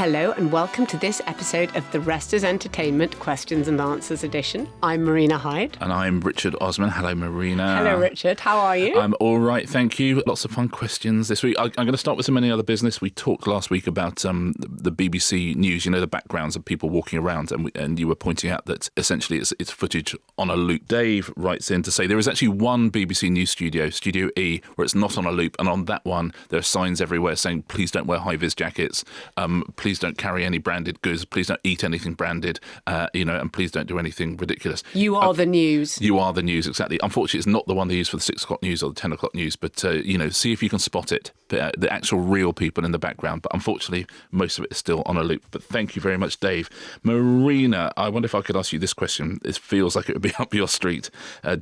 Hello and welcome to this episode of the Rest is Entertainment Questions and Answers edition. I'm Marina Hyde. And I'm Richard Osman. Hello, Marina. Hello, Richard. How are you? I'm all right, thank you. Lots of fun questions this week. I'm going to start with some any other business. We talked last week about the BBC News, the backgrounds of people walking around, and you were pointing out that essentially it's footage on a loop. Dave writes in to say there is actually one BBC News studio, Studio E, where it's not on a loop, and on that one there are signs everywhere saying, please don't wear high-vis jackets, please don't carry any branded goods, please don't eat anything branded, and please don't do anything ridiculous. You are the news. You are the news, exactly. Unfortunately, it's not the one they use for the 6 o'clock news or the 10 o'clock news, but, see if you can spot it, the actual real people in the background. But unfortunately, most of it is still on a loop. But thank you very much, Dave. Marina, I wonder if I could ask you this question. It feels like it would be up your street.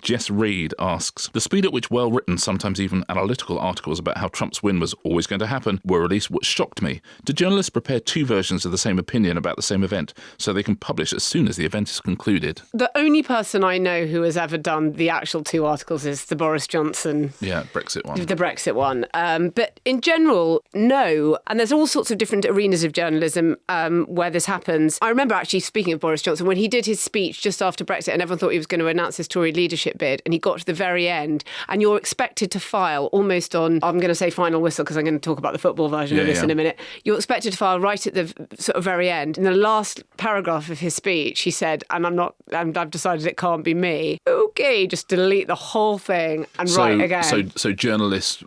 Jess Reed asks, the speed at which well-written, sometimes even analytical articles about how Trump's win was always going to happen were released, what shocked me. Do journalists prepare two versions of the same opinion about the same event so they can publish as soon as the event is concluded? The only person I know who has ever done the actual two articles is the Boris Johnson. Yeah, Brexit one. The Brexit one. But in general, no. And there's all sorts of different arenas of journalism where this happens. I remember actually, speaking of Boris Johnson, when he did his speech just after Brexit and everyone thought he was going to announce his Tory leadership bid, and he got to the very end, and you're expected to file almost on, I'm going to say final whistle because I'm going to talk about the football version of this in a minute. You're expected to file right at the sort of very end. In the last paragraph of his speech, he said, I've decided it can't be me. Okay, just delete the whole thing and write again. So journalists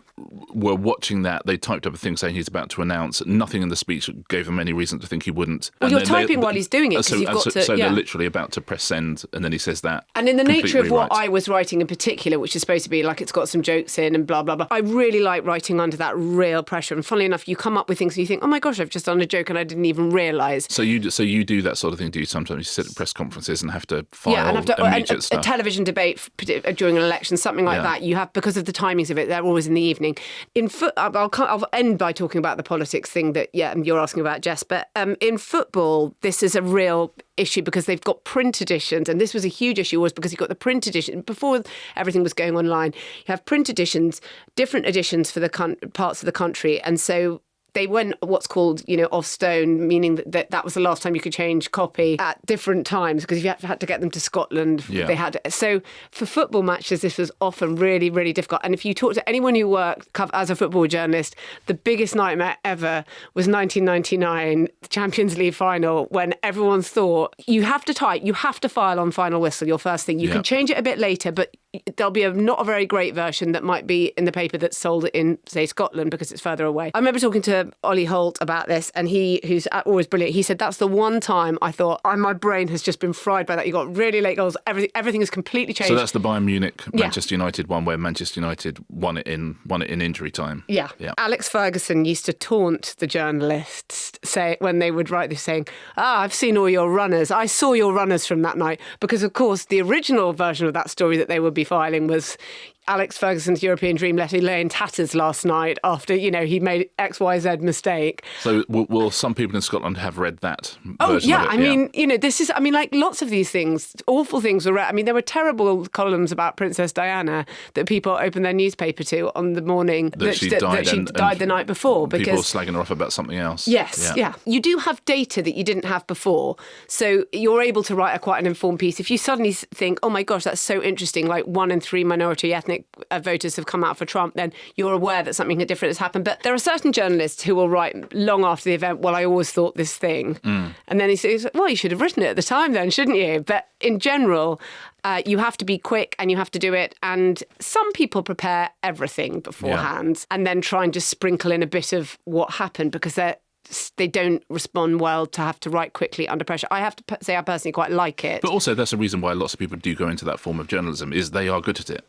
were watching that. They typed up a thing saying he's about to announce. Nothing in the speech gave them any reason to think he wouldn't. Well, you're typing while he's doing it because you've got to... So they're literally about to press send, and then he says that. And in the nature of what I was writing in particular, which is supposed to be like it's got some jokes in and blah, blah, blah, I really like writing under that real pressure. And funnily enough, you come up with things and you think, oh my gosh, I've just done a joke and I didn't even realise. So you do that sort of thing, do you? Sometimes you sit at press conferences and have to file immediate stuff. A television debate during an election, something like that. You have, because of the timings of it, they're always in the evening. I'll end by talking about the politics thing that you're asking about, Jess. But in football, this is a real issue because they've got print editions, and this was a huge issue, was because you've got the print edition before everything was going online. You have print editions, different editions for the parts of the country, and so they went what's called, off stone, meaning that was the last time you could change copy at different times because you had to get them to Scotland. Yeah. They had so for football matches, this was often really, really difficult. And if you talk to anyone who worked as a football journalist, the biggest nightmare ever was 1999, the Champions League final, when everyone thought you have to file on final whistle, your first thing. You can change it a bit later, but there'll be not a very great version that might be in the paper that's sold in, say, Scotland because it's further away. I remember talking to Ollie Holt about this, and who's always brilliant, he said that's the one time I thought, my brain has just been fried by that. You got really late goals, everything has completely changed. So that's the Bayern Munich Manchester United one where Manchester United won it in injury time. Yeah. Alex Ferguson used to taunt the journalists when they would write this, saying, I've seen all your runners. I saw your runners from that night, because of course the original version of that story that they would be filing was Alex Ferguson's European dream left lay in tatters last night after, he made XYZ mistake. So will some people in Scotland have read that version of it? I mean, this is, lots of these things, awful things were read. There were terrible columns about Princess Diana that people opened their newspaper to on the morning that she died the night before. Because people slagging her off about something else. Yes, yeah. You do have data that you didn't have before. So you're able to write quite an informed piece. If you suddenly think, oh my gosh, that's so interesting, like 1 in 3 minority ethnic voters have come out for Trump, then you're aware that something different has happened. But there are certain journalists who will write long after the event, well, I always thought this thing. And then he says, well, you should have written it at the time then, shouldn't you? But in general, you have to be quick and you have to do it. And some people prepare everything beforehand and then try and just sprinkle in a bit of what happened because they don't respond well to have to write quickly under pressure. I have to say I personally quite like it. But also that's a reason why lots of people do go into that form of journalism, is they are good at it.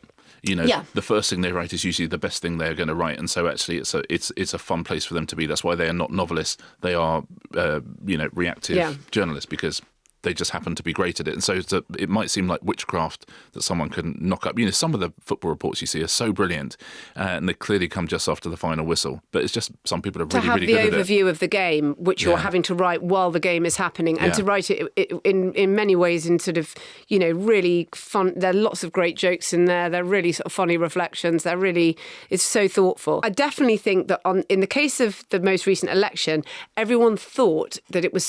The first thing they write is usually the best thing they're going to write, and so actually it's a fun place for them to be. That's why they are not novelists; they are reactive journalists, because they just happen to be great at it. And so it might seem like witchcraft that someone can knock up. Some of the football reports you see are so brilliant, and they clearly come just after the final whistle. But it's just some people are really, really good at it. To have the overview of the game, which you're having to write while the game is happening, and to write it in many ways in sort of, really fun. There are lots of great jokes in there. They're really sort of funny reflections. It's so thoughtful. I definitely think that in the case of the most recent election, everyone thought that it was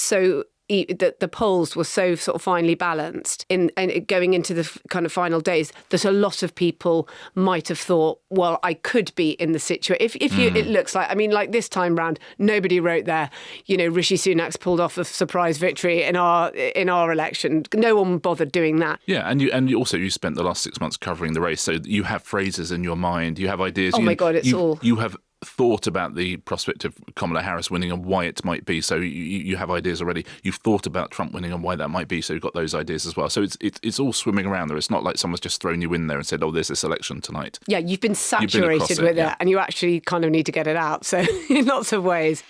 that the polls were so sort of finely balanced and going into the kind of final days that a lot of people might have thought, well, I could be in the situation. It looks like, like this time round, nobody wrote there, Rishi Sunak's pulled off a surprise victory in our election. No one bothered doing that. Yeah, and you spent the last 6 months covering the race, so you have phrases in your mind, you have ideas. Oh my God, you have thought about the prospect of Kamala Harris winning and why it might be, so you have ideas already. You've thought about Trump winning and why that might be, so you've got those ideas as well. So it's all swimming around there. It's not like someone's just thrown you in there and said, oh, there's this election tonight. Yeah, you've been saturated with it, and you actually kind of need to get it out, so in lots of ways.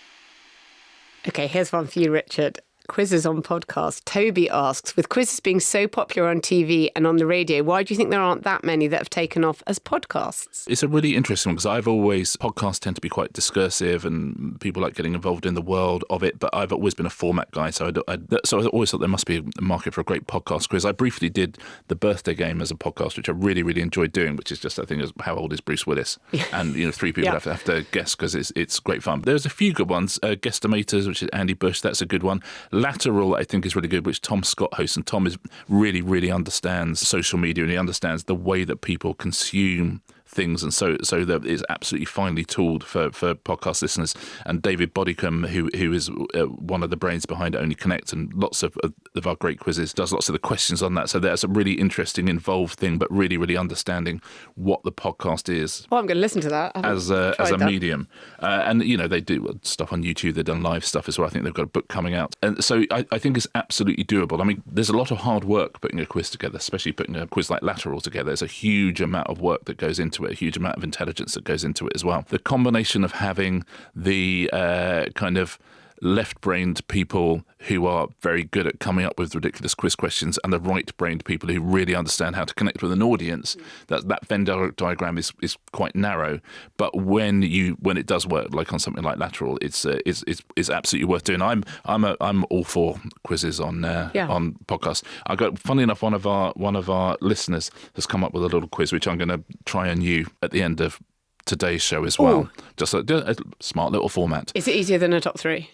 Okay, here's one for you, Richard. Quizzes on podcasts. Toby asks, with quizzes being so popular on TV and on the radio, why do you think there aren't that many that have taken off as podcasts? It's a really interesting one, because podcasts tend to be quite discursive and people like getting involved in the world of it, but I've always been a format guy, so I always thought there must be a market for a great podcast quiz. I briefly did the birthday game as a podcast, which I really, really enjoyed doing, which is just, I think, how old is Bruce Willis? And, 3 people have to guess, because it's great fun. But there's a few good ones. Guesstimators, which is Andy Bush, that's a good one. Lateral, I think, is really good, which Tom Scott hosts, and Tom really, really understands social media, and he understands the way that people consume things, and so that it's absolutely finely tooled for podcast listeners. And David Bodicum, who is one of the brains behind Only Connect and lots of our great quizzes, does lots of the questions on that. So that's a really interesting, involved thing, but really, really understanding what the podcast is. Well, I'm going to listen to that as a medium. And they do stuff on YouTube. They've done live stuff as well. I think they've got a book coming out, and so I think it's absolutely doable. I mean, there's a lot of hard work putting a quiz together, especially putting a quiz like Lateral together. There's a huge amount of work that goes into it, a huge amount of intelligence that goes into it as well. The combination of having the kind of left-brained people who are very good at coming up with ridiculous quiz questions and the right-brained people who really understand how to connect with an audience, that Venn diagram is quite narrow. But when it does work, like on something like Lateral, it's absolutely worth doing. I'm all for quizzes on podcasts. Funnily enough, one of our listeners has come up with a little quiz which I'm going to try on you at the end of today's show as well. Ooh. Just a smart little format. Is it easier than a top 3?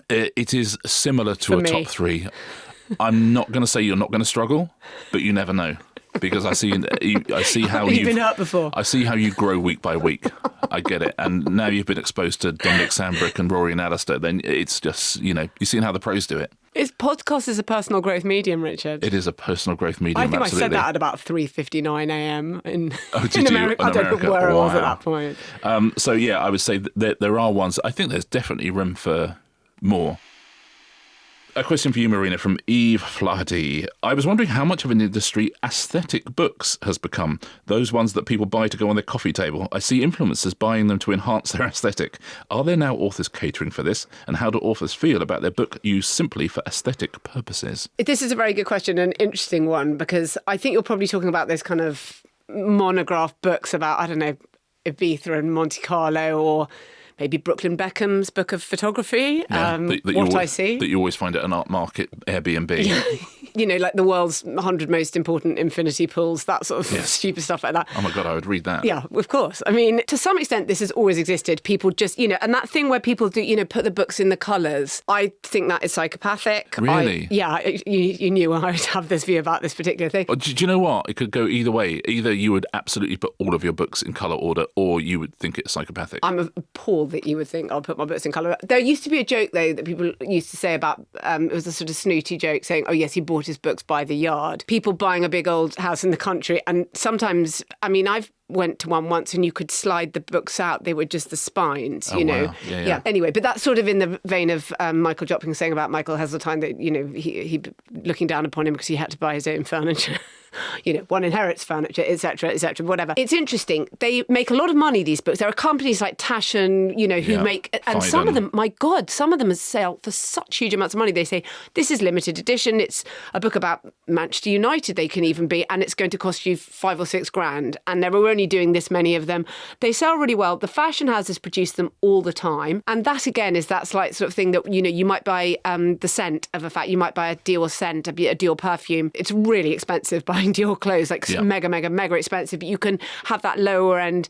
It is similar to top 3. I'm not going to say you're not going to struggle, but you never know. Because I see how you've been hurt before. I see how you grow week by week. I get it. And now you've been exposed to Dominic Sandbrook and Rory and Alistair, then it's just, you've seen how the pros do it. Podcast is a personal growth medium, Richard. It is a personal growth medium, I think absolutely. I said that at about 3:59 a.m. in America. I don't know where I was at that point. So, I would say that there are ones. I think there's definitely room for more. A question for you, Marina, from Eve Flaherty. I was wondering how much of an industry aesthetic books has become, those ones that people buy to go on their coffee table. I see influencers buying them to enhance their aesthetic. Are there now authors catering for this? And how do authors feel about their book used simply for aesthetic purposes? This is a very good question, an interesting one, because I think you're probably talking about those kind of monograph books about, I don't know, Ibiza and Monte Carlo, or maybe Brooklyn Beckham's book of photography, I see. That you always find at an art market, Airbnb. Like the world's 100 most important infinity pools, that sort of stupid stuff like that. Oh my God, I would read that. Yeah, of course. I mean, to some extent, this has always existed. People just, and that thing where people do, put the books in the colours, I think that is psychopathic. Really? You knew I would have this view about this particular thing. Do you know what? It could go either way. Either you would absolutely put all of your books in colour order, or you would think it's psychopathic. I'm appalled that you would think I'll put my books in colour. There used to be a joke, though, that people used to say about, it was a sort of snooty joke saying, oh, yes, he bought his books by the yard. People buying a big old house in the country. And sometimes, I've went to one once and you could slide the books out. They were just the spines, Wow. Yeah. Anyway, but that's sort of in the vein of Michael Joplin saying about Michael Heseltine that, he looking down upon him because he had to buy his own furniture. one inherits furniture, etc., whatever. It's interesting. They make a lot of money, these books. There are companies like Taschen, who make, and some of them, my God, some of them sell for such huge amounts of money. They say, this is limited edition. It's a book about Manchester United, they can even be, and it's going to cost you $5 or $6 grand. And they're only doing this many of them. They sell really well. The fashion houses produce them all the time. And that, again, is that slight sort of thing that, you might buy the scent of a fact. You might buy a Dior scent, a Dior perfume. It's really expensive buying Dior clothes, mega expensive. But you can have that lower end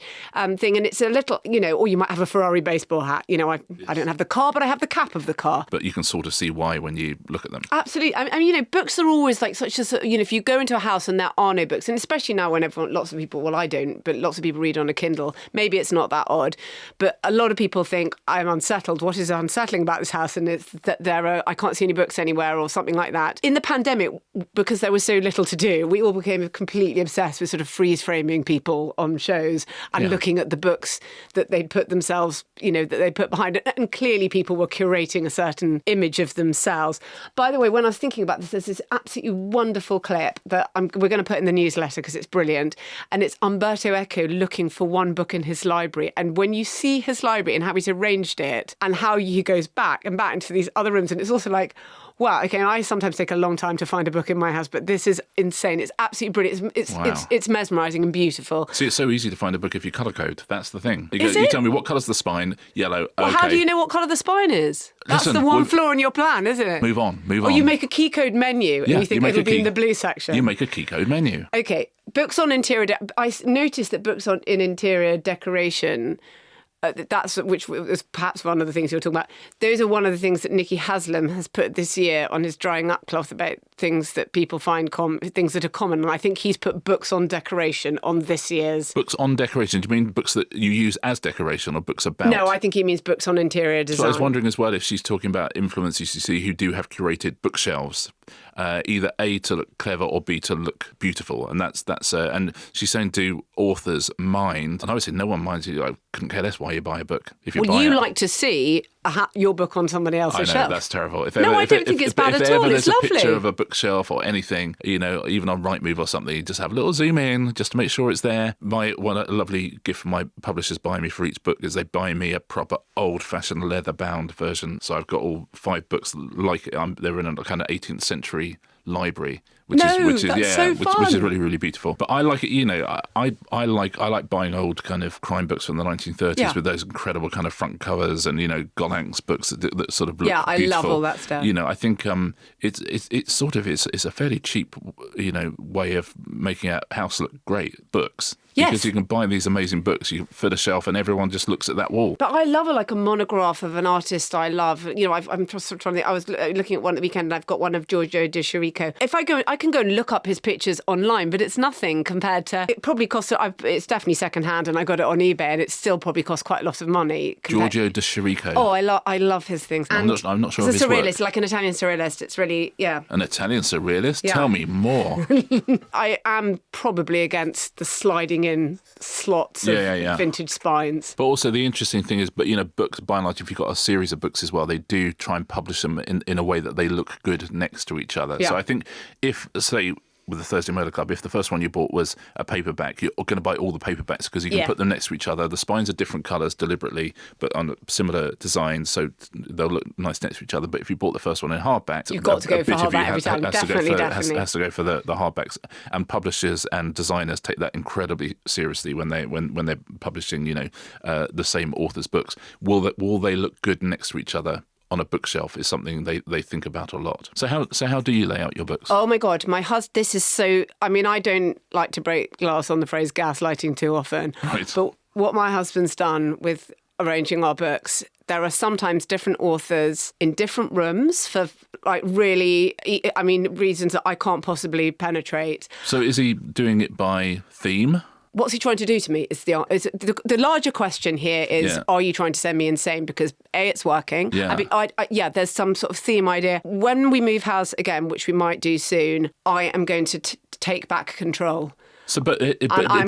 thing. And it's a little, or you might have a Ferrari baseball hat. I don't have the car, but I have the cap of the car. But you can sort of see why when you look at them. Absolutely. I mean, books are always like such a, if you go into a house and there are no books, and especially now when lots of people, well, I don't, but lots of people read on a Kindle, maybe it's not that odd. But a lot of people think, I'm unsettled. What is unsettling about this house? And it's that I can't see any books anywhere or something like that. In the pandemic, because there was so little to do, we all became completely obsessed with sort of freeze framing people on shows and looking at the books that they'd put themselves, that they put behind it. And clearly people were curating a certain image of themselves. By the way, when I was thinking about this, there's this absolutely wonderful clip that we're going to put in the newsletter because it's brilliant. And it's Umberto Eco looking for one book in his library. And when you see his library and how he's arranged it and how he goes back and back into these other rooms, and it's also like, wow, okay, I sometimes take a long time to find a book in my house, but this is insane. It's absolutely brilliant. It's mesmerising and beautiful. See, it's so easy to find a book if you colour code. That's the thing. You tell me what colour's the spine, yellow, well, okay. how do you know what colour the spine is? That's the one flaw in your plan, isn't it? Move on. Or you make a key code menu and you think it'll be in the blue section. You make a key code menu. Okay, books on interior... I noticed that books in interior decoration... which was perhaps one of the things you're talking about. Those are one of the things that Nicky Haslam has put this year on his drying up cloth about things that people find things that are common. And I think he's put books on decoration on this year's. Books on decoration? Do you mean books that you use as decoration or books about? No, I think he means books on interior design. So I was wondering as well if she's talking about influencers you see who do have curated bookshelves. Either A, to look clever, or B, to look beautiful. And that's and she's saying, do authors mind? And I would say no one minds you. I couldn't care less why you buy a book. If you like to see your book on somebody else's shelf. I know, that's terrible. I don't think it's bad at all. It's lovely. If there's a picture of a bookshelf or anything, even on Rightmove or something, you just have a little zoom in just to make sure it's there. A lovely gift my publishers buy me for each book is they buy me a proper old-fashioned leather-bound version. So I've got all 5 books like it. They're in a kind of 18th century library, which is really, really beautiful. But I like it. I like buying old kind of crime books from the 1930s with those incredible kind of front covers and Gollancz books that sort of look beautiful. I love all that stuff. I think it's a fairly cheap way of making a house look great. Books. Because you can buy these amazing books, you fill a shelf, and everyone just looks at that wall. But I love a monograph of an artist I love. I'm just trying to think. I was looking at one at the weekend, and I've got one of Giorgio de Chirico. If I can go and look up his pictures online, but it's nothing compared to. It probably costs. It's definitely secondhand, and I got it on eBay, and it still probably costs quite a lot of money. Giorgio de Chirico. Oh, I love his things. I'm not sure. It's a surrealist, like an Italian surrealist. It's really An Italian surrealist? Yeah. Tell me more. I am probably against the sliding in slots of vintage spines. But also the interesting thing is, books, by and large, if you've got a series of books as well, they do try and publish them in a way that they look good next to each other. Yeah. So I think if, say, with the Thursday Murder Club, if the first one you bought was a paperback, you're going to buy all the paperbacks because you can put them next to each other. The spines are different colours deliberately, but on similar designs, so they'll look nice next to each other. But if you bought the first one in hardback, you've got to go for hardback every time. Definitely. Has to go for the hardbacks. And publishers and designers take that incredibly seriously when they're publishing, the same author's books. Will they look good next to each other? On a bookshelf is something they think about a lot. So how do you lay out your books? Oh my God, my husband, this is so... I mean, I don't like to break glass on the phrase gaslighting too often. Right. But what my husband's done with arranging our books, there are sometimes different authors in different rooms for reasons that I can't possibly penetrate. So is he doing it by theme? What's he trying to do to me? The larger question here is, are you trying to send me insane? Because A, it's working. Yeah. There's some sort of theme idea. When we move house again, which we might do soon, I am going to take back control. So, but I'm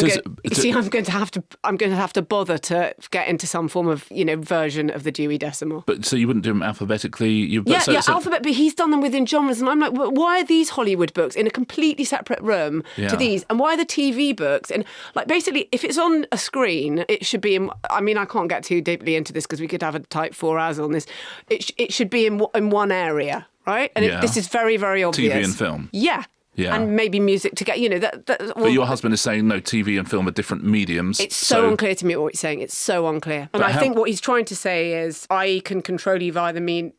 going to have to bother to get into some form of version of the Dewey Decimal. But so you wouldn't do them alphabetically? Alphabet. But he's done them within genres, and I'm like, well, why are these Hollywood books in a completely separate room to these, and why are the TV books? And like basically, if it's on a screen, it should be in. I mean, I can't get too deeply into this because we could have a tight 4 hours on this. It should be in one area, right? And this is very, very obvious. TV and film. Yeah. Yeah. And maybe music to get, but your husband is saying, no, TV and film are different mediums. It's so unclear to me what he's saying. It's so unclear. And I think what he's trying to say is, I can control you via me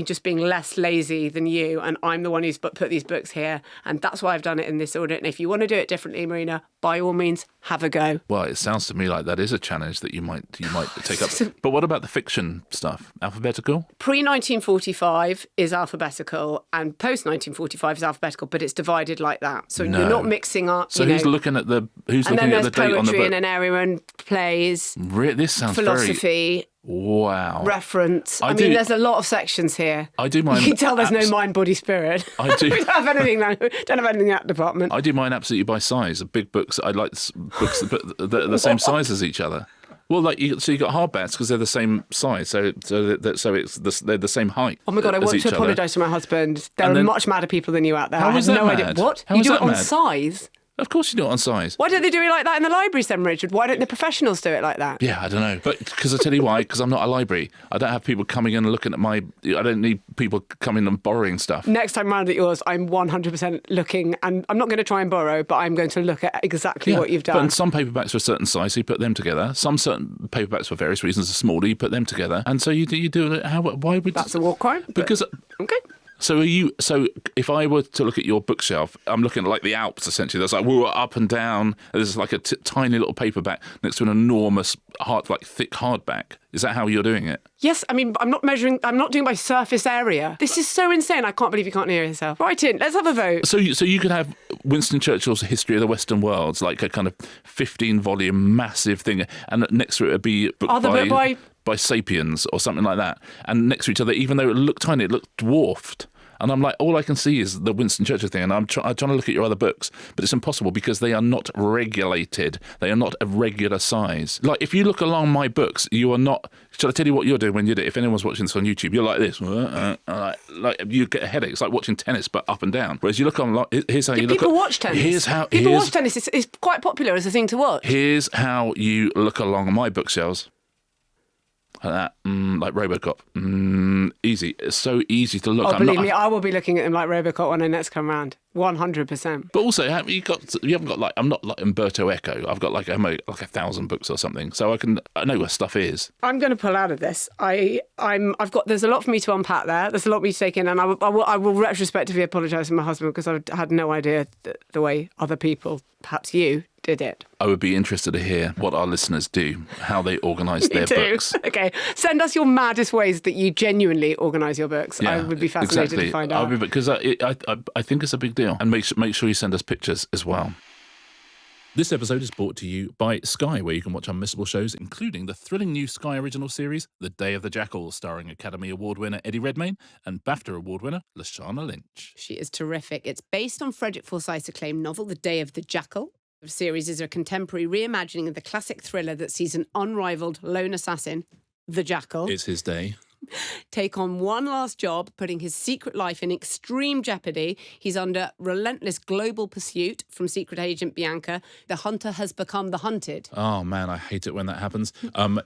just being less lazy than you, and I'm the one who's put these books here, and that's why I've done it in this order. And if you want to do it differently, Marina, by all means, have a go. Well, it sounds to me like that is a challenge that you might take up. But what about the fiction stuff? Alphabetical? Pre-1945 is alphabetical, and post-1945 is alphabetical, but it's divided like that. So you're not mixing up. So who's looking at the date on the book? And then there's poetry in an area and plays. This sounds philosophy. Wow. Reference. There's a lot of sections here. I do mine. You can tell there's no mind, body, spirit. I do. We don't have anything in that department. I do mine absolutely by size. The big books, I like books that are the same size as each other. Well, you got hardbacks because they're the same size, so they're the same height. Oh my God! I want to apologise to my husband. There are much madder people than you out there. How is that no mad? idea. What? How you is do that it on mad? size? Of course you do it on size. Why don't they do it like that in the libraries then, Richard? Why don't the professionals do it like that? Yeah, I don't know. But because I tell you why, because I'm not a library. I don't have people coming in and looking at I don't need people coming and borrowing stuff. Next time round at yours, I'm 100% looking, and I'm not going to try and borrow, but I'm going to look at exactly what you've done. But some paperbacks are a certain size, so you put them together. Some certain paperbacks for various reasons are smaller, you put them together. And so you do it. Why would... That's a war crime. Because... Okay. So if I were to look at your bookshelf, I'm looking at like the Alps essentially. There's like up and down. There's like a tiny little paperback next to an enormous thick hardback. Is that how you're doing it? Yes, I'm not measuring. I'm not doing by surface area. This is so insane. I can't believe you can't hear yourself. Right in. Let's have a vote. So you could have Winston Churchill's History of the Western Worlds, like a kind of 15-volume massive thing, and next to it would be a book by Sapiens or something like that. And next to each other, even though it looked tiny, it looked dwarfed. And I'm like, all I can see is the Winston Churchill thing, and I'm trying to look at your other books, but it's impossible because they are not regulated. They are not a regular size. Like, if you look along my books, you are not... Shall I tell you what you're doing when you do it? If anyone's watching this on YouTube, you're like this. Like you get a headache. It's like watching tennis, but up and down. Whereas you look on... Here's how you look... People watch tennis. People watch tennis. It's quite popular as a thing to watch. Here's how you look along my bookshelves. Like that, like Robocop. Easy. It's so easy to look. Oh, believe me, I will be looking at them like Robocop when I next come round. 100%. But also, you haven't got like, I'm not like Umberto Eco. I've got like 1,000 books or something, so I know where stuff is. I'm going to pull out of this. There's a lot for me to unpack there. There's a lot for me to take in, and I will retrospectively apologise to my husband because I had no idea the way other people, perhaps you, did it. I would be interested to hear what our listeners do, how they organise their books. Okay, send us your maddest ways that you genuinely organise your books. Yeah, I would be fascinated to find out. Because I think it's a big deal. And make sure you send us pictures as well. This episode is brought to you by Sky, where you can watch unmissable shows, including the thrilling new Sky original series, The Day of the Jackal, starring Academy Award winner Eddie Redmayne and BAFTA Award winner Lashana Lynch. She is terrific. It's based on Frederick Forsyth's acclaimed novel, The Day of the Jackal. The series is a contemporary reimagining of the classic thriller that sees an unrivaled lone assassin, the Jackal. It's his day. Take on one last job, putting his secret life in extreme jeopardy. He's under relentless global pursuit from secret agent Bianca. The hunter has become the hunted. Oh, man, I hate it when that happens.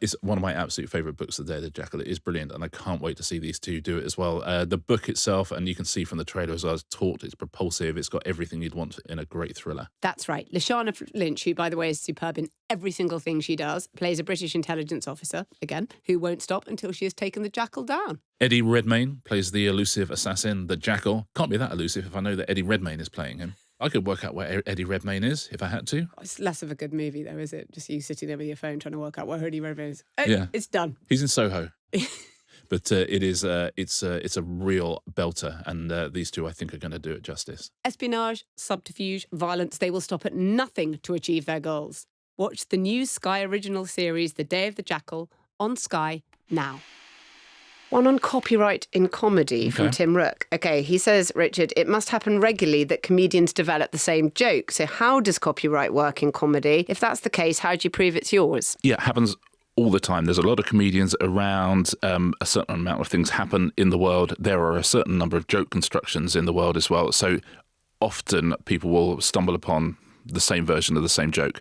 It's one of my absolute favourite books, The Day of the Jackal. It is brilliant, and I can't wait to see these two do it as well. The book itself, and you can see from the trailer as I was taught, it's propulsive. It's got everything you'd want in a great thriller. That's right. Lashana Lynch, who, by the way, is superb in every single thing she does, plays a British intelligence officer, again, who won't stop until she has taken the Jackal down. Eddie Redmayne plays the elusive assassin, the Jackal. Can't be that elusive if I know that Eddie Redmayne is playing him. I could work out where Eddie Redmayne is if I had to. It's less of a good movie, though, is it? Just you sitting there with your phone trying to work out where Eddie Redmayne is. Yeah. It's done. He's in Soho. But it's a real belter, and these two, I think, are going to do it justice. Espionage, subterfuge, violence, they will stop at nothing to achieve their goals. Watch the new Sky original series, The Day of the Jackal, on Sky now. One on copyright in comedy from Tim Rook. Okay, he says, Richard, it must happen regularly that comedians develop the same joke. So how does copyright work in comedy? If that's the case, how do you prove it's yours? Yeah, it happens all the time. There's a lot of comedians around. A certain amount of things happen in the world. There are a certain number of joke constructions in the world as well. So often people will stumble upon the same version of the same joke.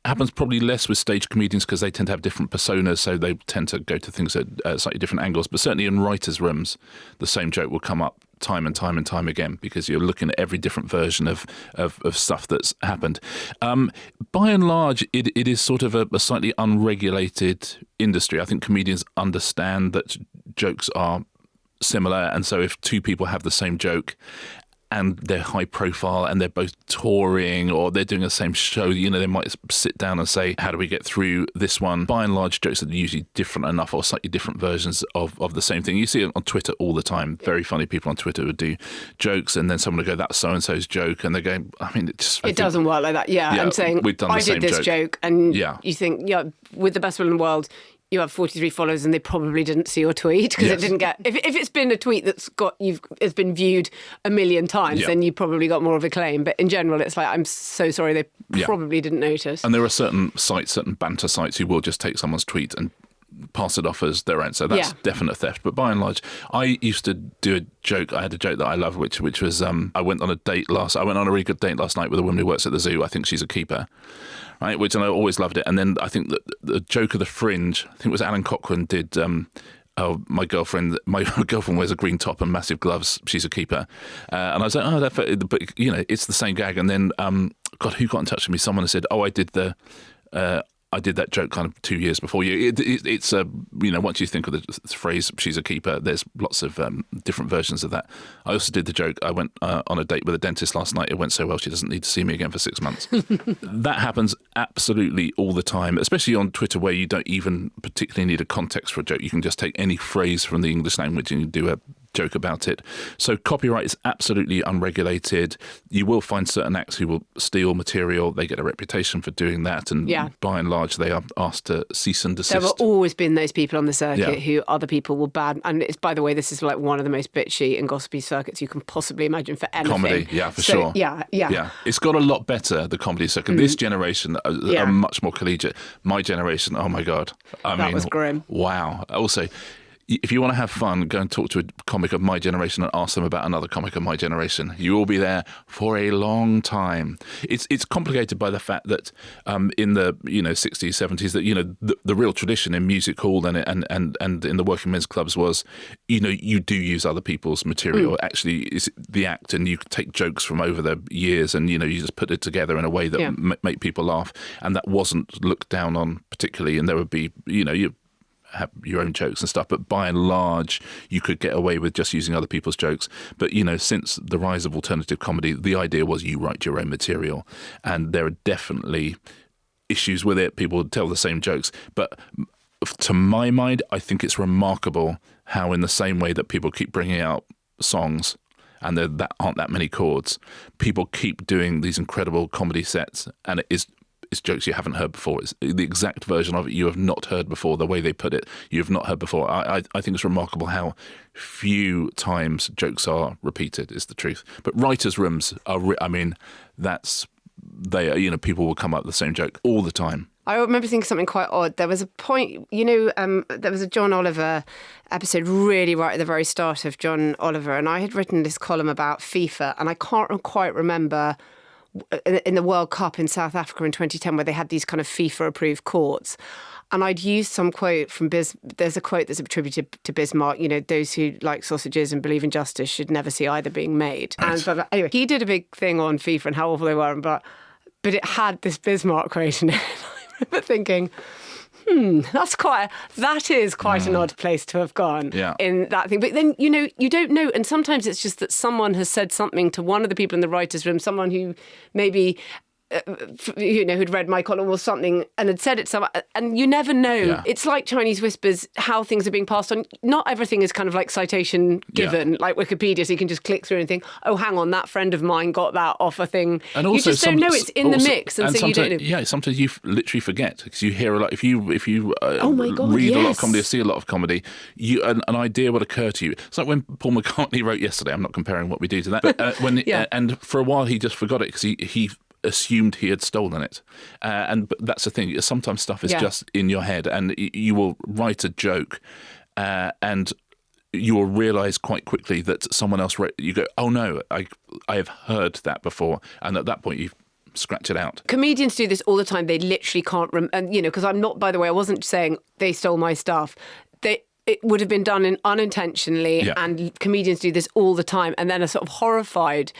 Happens probably less with stage comedians because they tend to have different personas, so they tend to go to things at slightly different angles. But certainly in writers' rooms, the same joke will come up time and time and time again because you're looking at every different version of stuff that's happened. By and large, it is sort of a slightly unregulated industry. I think comedians understand that jokes are similar, and so if two people have the same joke and they're high profile and they're both touring or they're doing the same show, they might sit down and say, how do we get through this one? By and large, jokes are usually different enough or slightly different versions of the same thing. You see it on Twitter all the time. Very funny people on Twitter would do jokes and then someone would go, that's so-and-so's joke. And they're going, it doesn't work like that. Yeah, I'm saying, we've done the same did this joke. And you think, with the best will in the world, you have 43 followers and they probably didn't see your tweet because it didn't get... If it's been a tweet it's been viewed a million times, then you probably got more of a claim. But in general, it's like, I'm so sorry, they probably didn't notice. And there are certain banter sites who will just take someone's tweet and pass it off as their own. So that's definite theft. But by and large, I used to do a joke. I had a joke that I love, which was I went on a really good date last night with a woman who works at the zoo. I think she's a keeper. Right, which, and I always loved it. And then I think that the joke of the fringe, I think it was Alan Cochrane did, my girlfriend wears a green top and massive gloves, she's a keeper. And I was like, but it's the same gag. And then, God, who got in touch with me? Someone said, I did that joke kind of 2 years before you. It's once you think of the phrase "she's a keeper," there's lots of different versions of that. I also did the joke. I went on a date with a dentist last night. It went so well she doesn't need to see me again for 6 months. That happens absolutely all the time, especially on Twitter, where you don't even particularly need a context for a joke. You can just take any phrase from the English language and you do a joke about it. So copyright is absolutely unregulated. You will find certain acts who will steal material. They get a reputation for doing that, and by and large they are asked to cease and desist. There have always been those people on the circuit who other people will ban. And it's, by the way, this is like one of the most bitchy and gossipy circuits you can possibly imagine for anything. Comedy, sure. Yeah. It's got a lot better, the comedy circuit. This generation are much more collegiate. My generation, oh my God. That was grim. Wow. Also, if you want to have fun, go and talk to a comic of my generation and ask them about another comic of my generation. You will be there for a long time. It's complicated by the fact that in the 60s, 70s, that the real tradition in music hall and in the working men's clubs was you do use other people's material. Actually, it's the act, and you take jokes from over the years, and you just put it together in a way that make people laugh, and that wasn't looked down on particularly. And there would be you have your own jokes and stuff, but by and large you could get away with just using other people's jokes. But since the rise of alternative comedy, the idea was you write your own material, and there are definitely issues with it. People tell the same jokes, but to my mind, I think it's remarkable how, in the same way that people keep bringing out songs and there aren't that many chords, people keep doing these incredible comedy sets, and it's jokes you haven't heard before. It's the exact version of it you have not heard before. The way they put it, you have not heard before. I think it's remarkable how few times jokes are repeated, is the truth. But writers' rooms are, people will come up with the same joke all the time. I remember thinking something quite odd. There was a point, there was a John Oliver episode really right at the very start of John Oliver, and I had written this column about FIFA, and I can't quite remember in the World Cup in South Africa in 2010 where they had these kind of FIFA-approved courts. And I'd used some quote from there's a quote that's attributed to Bismarck, those who like sausages and believe in justice should never see either being made. But anyway, he did a big thing on FIFA and how awful they were, but it had this Bismarck quote in it. I remember thinking, that is quite an odd place to have gone in that thing. But then, you don't know. And sometimes it's just that someone has said something to one of the people in the writer's room, someone who maybe who'd read my column or something and had said it somewhere, and you never know. Yeah. It's like Chinese whispers, how things are being passed on. Not everything is kind of like citation given, like Wikipedia, so you can just click through and think, oh, hang on, that friend of mine got that off a thing. And also, you just don't know it's in the mix, and so you don't know. Yeah, sometimes you literally forget because you hear a lot. If you oh my God, read a lot of comedy or see a lot of comedy, an idea will occur to you. It's like when Paul McCartney wrote Yesterday. I'm not comparing what we do to that, but and for a while he just forgot it because he assumed he had stolen it, but that's the thing. Sometimes stuff is just in your head, and you will write a joke, and you will realise quite quickly that someone else wrote. You go, oh no, I have heard that before, and at that point you scratch it out. Comedians do this all the time. They literally can't, and because I'm not. By the way, I wasn't saying they stole my stuff. It would have been done unintentionally, and comedians do this all the time, and then are sort of horrified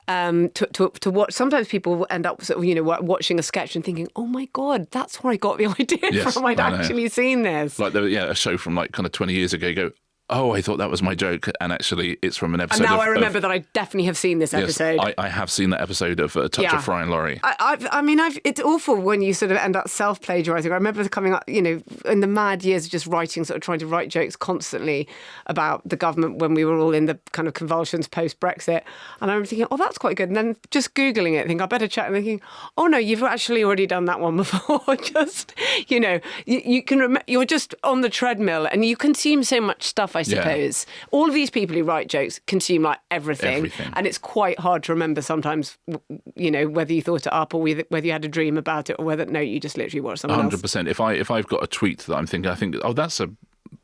to watch. Sometimes people will end up sort of, watching a sketch and thinking, "Oh my God, that's where I got the idea from. I'd actually seen this." Like a show from like kind of 20 years ago. You go, oh, I thought that was my joke, and actually it's from an episode. And now I remember that I definitely have seen this episode. Yes, I have seen that episode of A Touch of Fry and Laurie. It's awful when you sort of end up self-plagiarising. I remember coming up, in the mad years of just writing, sort of trying to write jokes constantly about the government when we were all in the kind of convulsions post-Brexit. And I remember thinking, oh, that's quite good. And then just Googling it, thinking, I better check. And thinking, oh no, you've actually already done that one before. Just, you can you're just on the treadmill and you consume so much stuff, I suppose. Yeah. All of these people who write jokes consume like everything. And it's quite hard to remember sometimes, whether you thought it up or whether you had a dream about it or whether, no, you just literally watched someone 100%. If I've got a tweet that I think, oh, that's a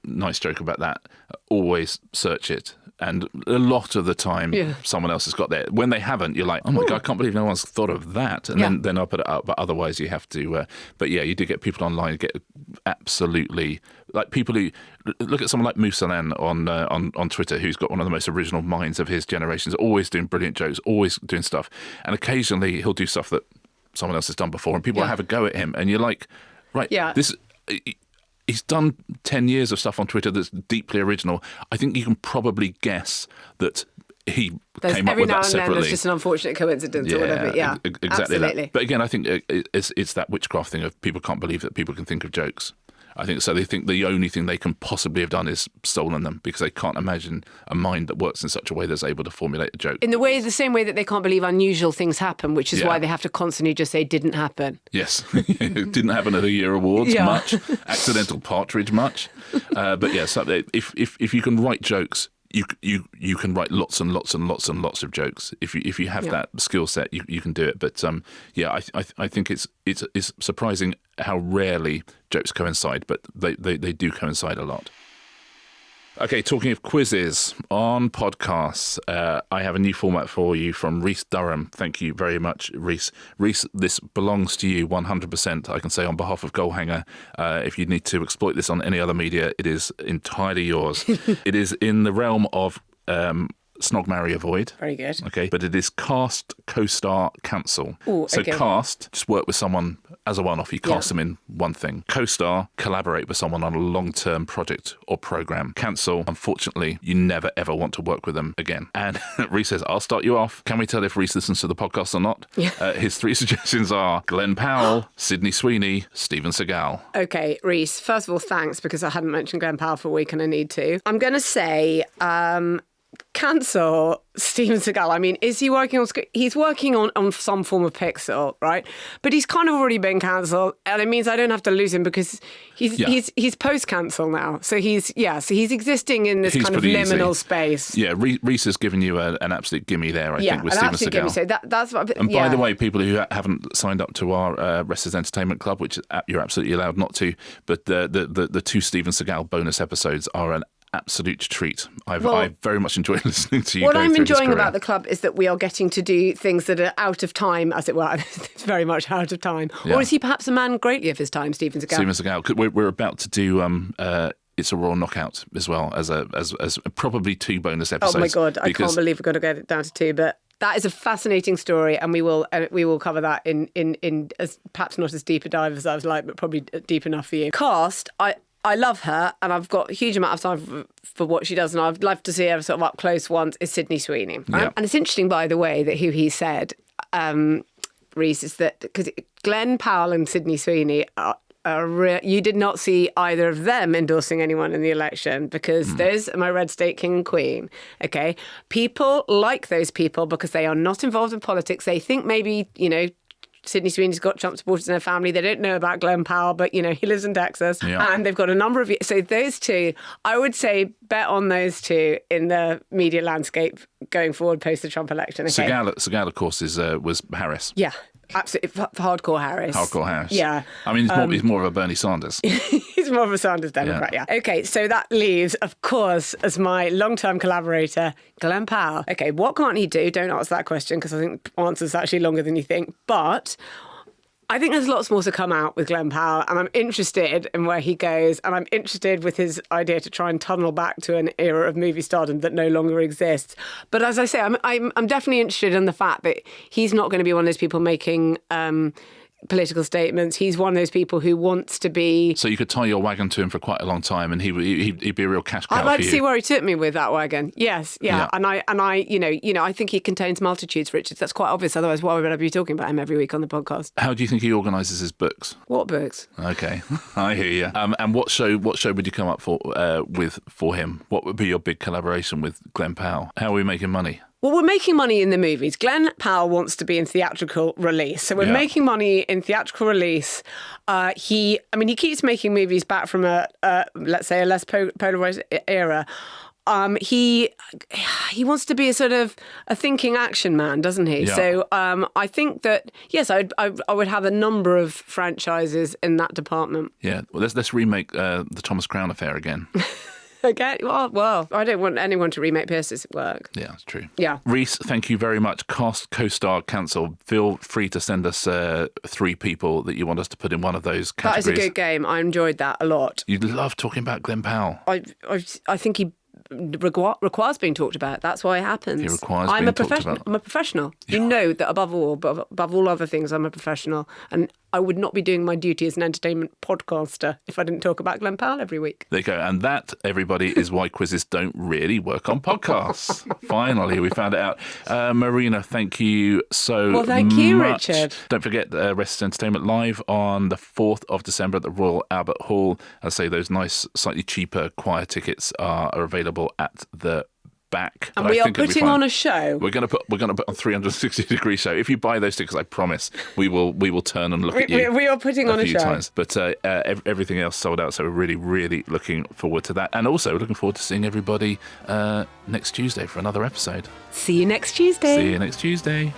nice joke about that, always search it. And a lot of the time, someone else has got there. When they haven't, you're like, oh my God, I can't believe no one's thought of that. And then I'll put it up. But otherwise, you have to. But yeah, you do get people online who get absolutely, like people who, look at someone like Musalan on Twitter, who's got one of the most original minds of his generation, always doing brilliant jokes, always doing stuff. And occasionally he'll do stuff that someone else has done before. And people have a go at him. And you're like, right, this... He's done 10 years of stuff on Twitter that's deeply original. I think you can probably guess that he came up with that separately. Every now and then there's just an unfortunate coincidence or whatever. Yeah, exactly absolutely. That. But again, I think it's that witchcraft thing of people can't believe that people can think of jokes. I think so. They think the only thing they can possibly have done is stolen them because they can't imagine a mind that works in such a way that's able to formulate a joke. In the same way that they can't believe unusual things happen, which is why they have to constantly just say didn't happen. Yes, it didn't happen at the Year Awards much. Accidental partridge much. But yes, if you can write jokes, you can write lots and lots and lots and lots of jokes. If you have that skill set, you can do it. But I think it's surprising how rarely jokes coincide, but they do coincide a lot. Okay, talking of quizzes on podcasts, I have a new format for you from Rhys Durham. Thank you very much, Rhys. Rhys, this belongs to you 100%. I can say on behalf of Goalhanger, if you need to exploit this on any other media, it is entirely yours. It is in the realm of Snog, Marry, Avoid. Very good. Okay, but it is cast, co-star, cancel. Ooh, so okay. Cast, just work with someone as a one-off. You cast them in one thing. Co-star, collaborate with someone on a long-term project or program. Cancel, unfortunately, you never ever want to work with them again. And Rhys says, I'll start you off. Can we tell if Rhys listens to the podcast or not? His 3 suggestions are Glen Powell, Sydney Sweeney, Steven Seagal. Okay, Rhys, first of all, thanks, because I hadn't mentioned Glen Powell for a week and I need to. I'm going to say... cancel Steven Seagal. I mean, is he working on script? He's working on some form of Pixel, right? But he's kind of already been cancelled, and it means I don't have to lose him because he's post-cancel now. So he's existing in this kind of liminal space. Yeah, Rhys has given you an absolute gimme there, I think, with Steven Seagal. Gimme. So that's what. And by the way, people who haven't signed up to our Restless Entertainment Club, which you're absolutely allowed not to, but the 2 Steven Seagal bonus episodes are an absolute treat. I very much enjoy listening to you. What I'm enjoying about the club is that we are getting to do things that are out of time, as it were. It's very much out of time. Yeah. Or is he perhaps a man greatly of his time, Steven Seagal? Steven Seagal. We're about to do It's a Raw Knockout as well as probably 2 bonus episodes. Oh my God, I can't believe we're going to get it down to 2, but that is a fascinating story, and we will cover that in as perhaps not as deep a dive as I was like, but probably deep enough for you. Cast, I love her, and I've got a huge amount of time for what she does, and I'd love to see her sort of up close once, is Sydney Sweeney. Right? Yeah. And it's interesting, by the way, that who he said Reese, is that because Glen Powell and Sydney Sweeney you did not see either of them endorsing anyone in the election, because those are my red state king and queen. Okay, people like those people because they are not involved in politics. They think maybe, Sydney Sweeney's got Trump supporters in her family. They don't know about Glen Powell, but, he lives in Texas. Yeah. And they've got a number of... So those two, I would say bet on those two in the media landscape going forward post the Trump election. Okay? Seagal, of course, was Harris. Yeah. Absolutely, hardcore Harris. Hardcore Harris. Yeah. I mean, he's more of a Bernie Sanders. He's more of a Sanders Democrat, yeah. Okay, so that leaves, of course, as my long-term collaborator, Glen Powell. Okay, what can't he do? Don't ask that question, because I think the answer's actually longer than you think. But I think there's lots more to come out with Glen Powell, and I'm interested in where he goes, and I'm interested with his idea to try and tunnel back to an era of movie stardom that no longer exists. But as I say, I'm definitely interested in the fact that he's not going to be one of those people making political statements. He's one of those people who wants to be... So you could tie your wagon to him for quite a long time, and he'd be a real cash cow. I'd like to see where he took me with that wagon. Yes, yeah. And I I think he contains multitudes, Richard. That's quite obvious. Otherwise, why would I be talking about him every week on the podcast? How do you think he organises his books? What books? Okay, I hear you. And what show would you come up with for him? What would be your big collaboration with Glen Powell? How are we making money? Well, we're making money in the movies. Glen Powell wants to be in theatrical release. So we're making money in theatrical release. He keeps making movies back from let's say, a less polarized era. He wants to be a sort of a thinking action man, doesn't he? Yeah. So I think that, yes, I would have a number of franchises in that department. Yeah, well, let's remake the Thomas Crown Affair again. Okay. Well, I don't want anyone to remake Pierce's work. Yeah, that's true. Yeah. Reese, thank you very much. Cast, co-star, cancel. Feel free to send us 3 people that you want us to put in one of those categories. That is a good game. I enjoyed that a lot. You love talking about Glen Powell. I think he requires being talked about. That's why it happens. He requires being talked about. I'm a professional. You know that above all other things, I'm a professional. And I would not be doing my duty as an entertainment podcaster if I didn't talk about Glen Powell every week. There you go. And that, everybody, is why quizzes don't really work on podcasts. Finally, we found it out. Marina, thank you so much. Well, thank you, Richard. Don't forget Restless Entertainment Live on the 4th of December at the Royal Albert Hall. I say those nice, slightly cheaper choir tickets are available at the back. And we are putting on a show. We're going to put on 360-degree show. If you buy those tickets, I promise we will turn and look at you. We are putting on a show. Times. But everything else sold out, so we're really, really looking forward to that. And also looking forward to seeing everybody next Tuesday for another episode. See you next Tuesday. See you next Tuesday.